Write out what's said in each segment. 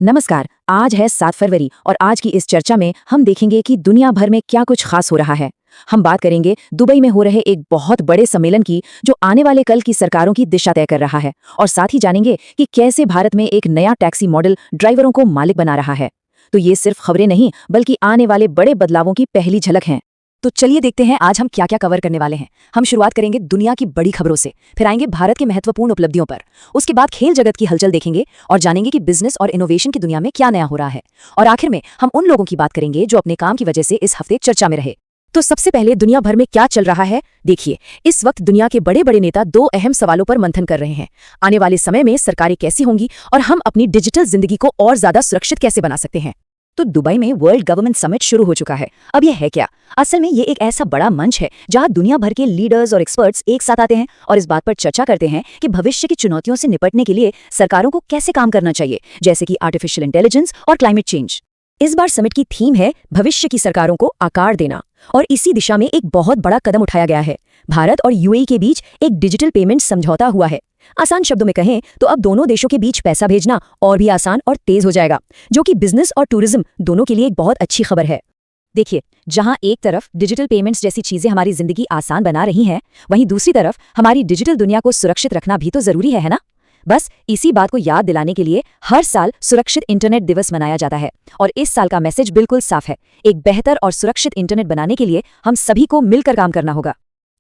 नमस्कार। आज है 7 फरवरी और आज की इस चर्चा में हम देखेंगे कि दुनिया भर में क्या कुछ खास हो रहा है। हम बात करेंगे दुबई में हो रहे एक बहुत बड़े सम्मेलन की जो आने वाले कल की सरकारों की दिशा तय कर रहा है, और साथ ही जानेंगे कि कैसे भारत में एक नया टैक्सी मॉडल ड्राइवरों को मालिक बना रहा है। तो ये सिर्फ खबरें नहीं बल्कि आने वाले बड़े बदलावों की पहली झलक है। तो चलिए देखते हैं आज हम क्या क्या कवर करने वाले हैं। हम शुरुआत करेंगे दुनिया की बड़ी खबरों से, फिर आएंगे भारत के महत्वपूर्ण उपलब्धियों पर, उसके बाद खेल जगत की हलचल देखेंगे और जानेंगे कि बिजनेस और इनोवेशन की दुनिया में क्या नया हो रहा है, और आखिर में हम उन लोगों की बात करेंगे जो अपने काम की वजह से इस हफ्ते चर्चा में रहे। तो सबसे पहले दुनिया भर में क्या चल रहा है देखिए। इस वक्त दुनिया के बड़े बड़े नेता दो अहम सवालों पर मंथन कर रहे हैं। आने वाले समय में सरकारें कैसी होंगी और हम अपनी डिजिटल जिंदगी को और ज्यादा सुरक्षित कैसे बना सकते हैं। तो दुबई में वर्ल्ड गवर्नमेंट समिट शुरू हो चुका है। अब यह है क्या? असल में ये एक ऐसा बड़ा मंच है जहां दुनिया भर के लीडर्स और एक्सपर्ट्स एक साथ आते हैं और इस बात पर चर्चा करते हैं कि भविष्य की चुनौतियों से निपटने के लिए सरकारों को कैसे काम करना चाहिए, जैसे कि आर्टिफिशियल इंटेलिजेंस और क्लाइमेट चेंज। इस बार समिट की थीम है भविष्य की सरकारों को आकार देना, और इसी दिशा में एक बहुत बड़ा कदम उठाया गया है। भारत और यूएई के बीच एक डिजिटल पेमेंट समझौता हुआ है। आसान शब्दों में कहें तो अब दोनों देशों के बीच पैसा भेजना और भी आसान और तेज हो जाएगा, जो कि बिजनेस और टूरिज्म दोनों के लिए एक बहुत अच्छी खबर है। देखिए, जहां एक तरफ डिजिटल पेमेंट्स जैसी चीजें हमारी जिंदगी आसान बना रही हैं, वहीं दूसरी तरफ हमारी डिजिटल दुनिया को सुरक्षित रखना भी तो जरूरी है ना? बस इसी बात को याद दिलाने के लिए हर साल सुरक्षित इंटरनेट दिवस मनाया जाता है, और इस साल का मैसेज बिल्कुल साफ है। एक बेहतर और सुरक्षित इंटरनेट बनाने के लिए हम सभी को मिलकर काम करना होगा।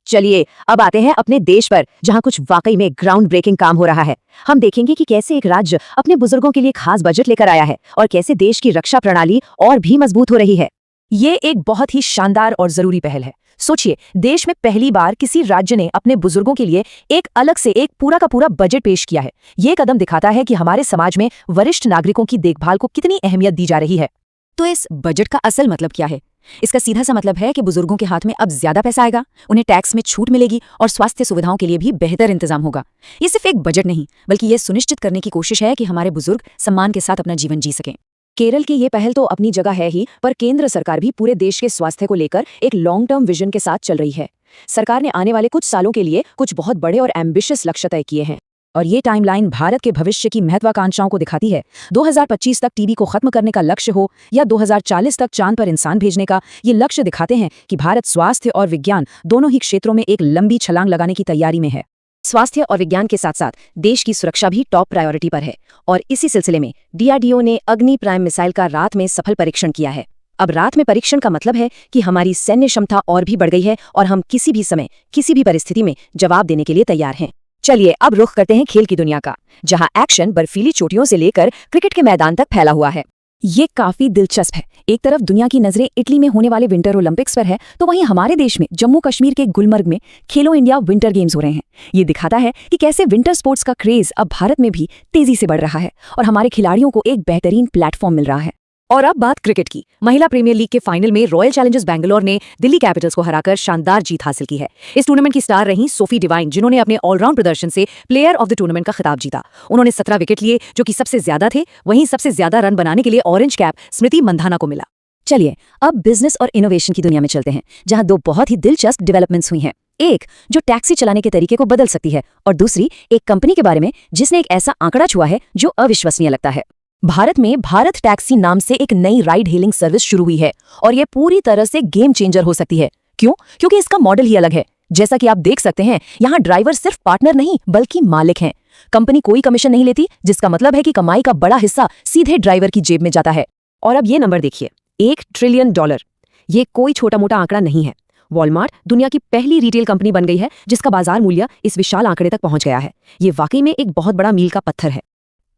चलिए अब आते हैं अपने देश पर, जहां कुछ वाकई में ग्राउंड ब्रेकिंग काम हो रहा है। हम देखेंगे कि कैसे एक राज्य अपने बुजुर्गों के लिए खास बजट लेकर आया है और कैसे देश की रक्षा प्रणाली और भी मजबूत हो रही है। ये एक बहुत ही शानदार और जरूरी पहल है। सोचिए, देश में पहली बार किसी राज्य ने अपने बुजुर्गों के लिए एक अलग से एक पूरा का पूरा बजट पेश किया है। ये कदम दिखाता है कि हमारे समाज में वरिष्ठ नागरिकों की देखभाल को कितनी अहमियत दी जा रही है। तो इस बजट का असल मतलब क्या है? इसका सीधा सा मतलब है कि बुजुर्गों के हाथ में अब ज्यादा पैसा आएगा, उन्हें टैक्स में छूट मिलेगी और स्वास्थ्य सुविधाओं के लिए भी बेहतर इंतजाम होगा। ये सिर्फ एक बजट नहीं बल्कि ये सुनिश्चित करने की कोशिश है कि हमारे बुजुर्ग सम्मान के साथ अपना जीवन जी सकें। केरल की ये पहल तो अपनी जगह है ही, पर केंद्र सरकार भी पूरे देश के स्वास्थ्य को लेकर एक लॉन्ग टर्म विजन के साथ चल रही है। सरकार ने आने वाले कुछ सालों के लिए कुछ बहुत बड़े और एम्बिशियस लक्ष्य तय किए हैं, और ये टाइमलाइन भारत के भविष्य की महत्वाकांक्षाओं को दिखाती है। 2025 तक टीबी को खत्म करने का लक्ष्य हो या 2040 तक चांद पर इंसान भेजने का, ये लक्ष्य दिखाते हैं कि भारत स्वास्थ्य और विज्ञान दोनों ही क्षेत्रों में एक लंबी छलांग लगाने की तैयारी में है। स्वास्थ्य और विज्ञान के साथ साथ देश की सुरक्षा भी टॉप प्रायोरिटी पर है, और इसी सिलसिले में डीआरडीओ ने अग्नि प्राइम मिसाइल का रात में सफल परीक्षण किया है। अब रात में परीक्षण का मतलब है कि हमारी सैन्य क्षमता और भी बढ़ गई है और हम किसी भी समय किसी भी परिस्थिति में जवाब देने के लिए तैयार हैं। चलिए अब रुख करते हैं खेल की दुनिया का, जहां एक्शन बर्फीली चोटियों से लेकर क्रिकेट के मैदान तक फैला हुआ है। ये काफी दिलचस्प है। एक तरफ दुनिया की नजरें इटली में होने वाले विंटर ओलंपिक्स पर है, तो वहीं हमारे देश में जम्मू कश्मीर के गुलमर्ग में खेलो इंडिया विंटर गेम्स हो रहे हैं। ये दिखाता है कि कैसे विंटर स्पोर्ट्स का क्रेज अब भारत में भी तेजी से बढ़ रहा है और हमारे खिलाड़ियों को एक बेहतरीन प्लेटफॉर्म मिल रहा है। और अब बात क्रिकेट की। महिला प्रीमियर लीग के फाइनल में रॉयल चैलेंजर्स बैंगलोर ने दिल्ली कैपिटल्स को हराकर शानदार जीत हासिल की है। इस टूर्नामेंट की स्टार रही सोफी डिवाइन, जिन्होंने अपने ऑलराउंड प्रदर्शन से प्लेयर ऑफ द टूर्नामेंट का खिताब जीता। उन्होंने 17 विकेट लिए, जो कि सबसे ज्यादा थे। वहीं सबसे ज्यादा रन बनाने के लिए ऑरेंज कैप स्मृति मंधाना को मिला। चलिए अब बिजनेस और इनोवेशन की दुनिया में चलते हैं, जहां दो बहुत ही दिलचस्प डेवलपमेंट्स हुई हैं। एक जो टैक्सी चलाने के तरीके को बदल सकती है, और दूसरी एक कंपनी के बारे में जिसने एक ऐसा आंकड़ा छुआ है जो अविश्वसनीय लगता है। भारत में भारत टैक्सी नाम से एक नई राइड हेलिंग सर्विस शुरू हुई है, और यह पूरी तरह से गेम चेंजर हो सकती है। क्यों? क्योंकि इसका मॉडल ही अलग है। जैसा कि आप देख सकते हैं, यहाँ ड्राइवर सिर्फ पार्टनर नहीं बल्कि मालिक हैं। कंपनी कोई कमीशन नहीं लेती, जिसका मतलब है कि कमाई का बड़ा हिस्सा सीधे ड्राइवर की जेब में जाता है। और अब ये नंबर देखिए, $1 ट्रिलियन। ये कोई छोटा मोटा आंकड़ा नहीं है। वॉलमार्ट दुनिया की पहली रिटेल कंपनी बन गई है जिसका बाजार मूल्य इस विशाल आंकड़े तक पहुंच गया है। ये वाकई में एक बहुत बड़ा मील का पत्थर है।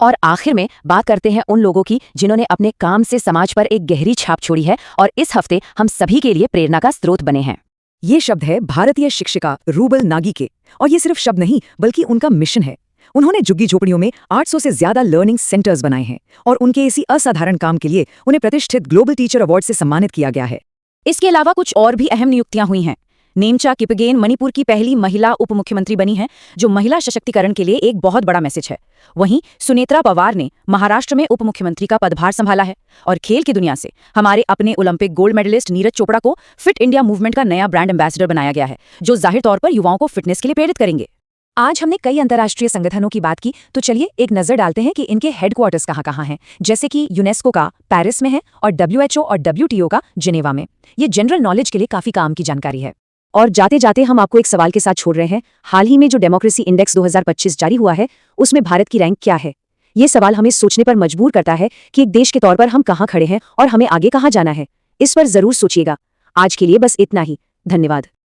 और आखिर में बात करते हैं उन लोगों की जिन्होंने अपने काम से समाज पर एक गहरी छाप छोड़ी है और इस हफ्ते हम सभी के लिए प्रेरणा का स्रोत बने हैं। ये शब्द है भारतीय शिक्षिका रूबल नागी के, और ये सिर्फ शब्द नहीं बल्कि उनका मिशन है। उन्होंने झुग्गी झोपड़ियों में 800 से ज्यादा लर्निंग सेंटर्स बनाए हैं, और उनके इसी असाधारण काम के लिए उन्हें प्रतिष्ठित ग्लोबल टीचर अवार्ड से सम्मानित किया गया है। इसके अलावा कुछ और भी अहम नियुक्तियां हुई हैं। नेमचा किपगेन मणिपुर की पहली महिला उप मुख्यमंत्री बनी है, जो महिला सशक्तिकरण के लिए एक बहुत बड़ा मैसेज है। वहीं सुनेत्रा पवार ने महाराष्ट्र में उप मुख्यमंत्री का पदभार संभाला है। और खेल की दुनिया से हमारे अपने Olympic gold medallist Neeraj Chopra को फिट इंडिया मूवमेंट का नया ब्रांड एम्बेसडर बनाया गया है, जो जाहिर तौर पर युवाओं को फिटनेस के लिए प्रेरित करेंगे। आज हमने कई अंतर्राष्ट्रीय संगठनों की बात की, तो चलिए एक नजर डालते हैं कि इनके हेडक्वार्टर्स कहाँ कहाँ हैं। जैसे कि यूनेस्को का पेरिस में है और डब्ल्यूएचओ और डब्ल्यूटीओ का जिनेवा में। ये जनरल नॉलेज के लिए काफी काम की जानकारी है। और जाते जाते हम आपको एक सवाल के साथ छोड़ रहे हैं। हाल ही में जो डेमोक्रेसी इंडेक्स 2025 जारी हुआ है, उसमें भारत की रैंक क्या है? ये सवाल हमें सोचने पर मजबूर करता है कि एक देश के तौर पर हम कहाँ खड़े हैं और हमें आगे कहाँ जाना है। इस पर जरूर सोचिएगा। आज के लिए बस इतना ही। धन्यवाद।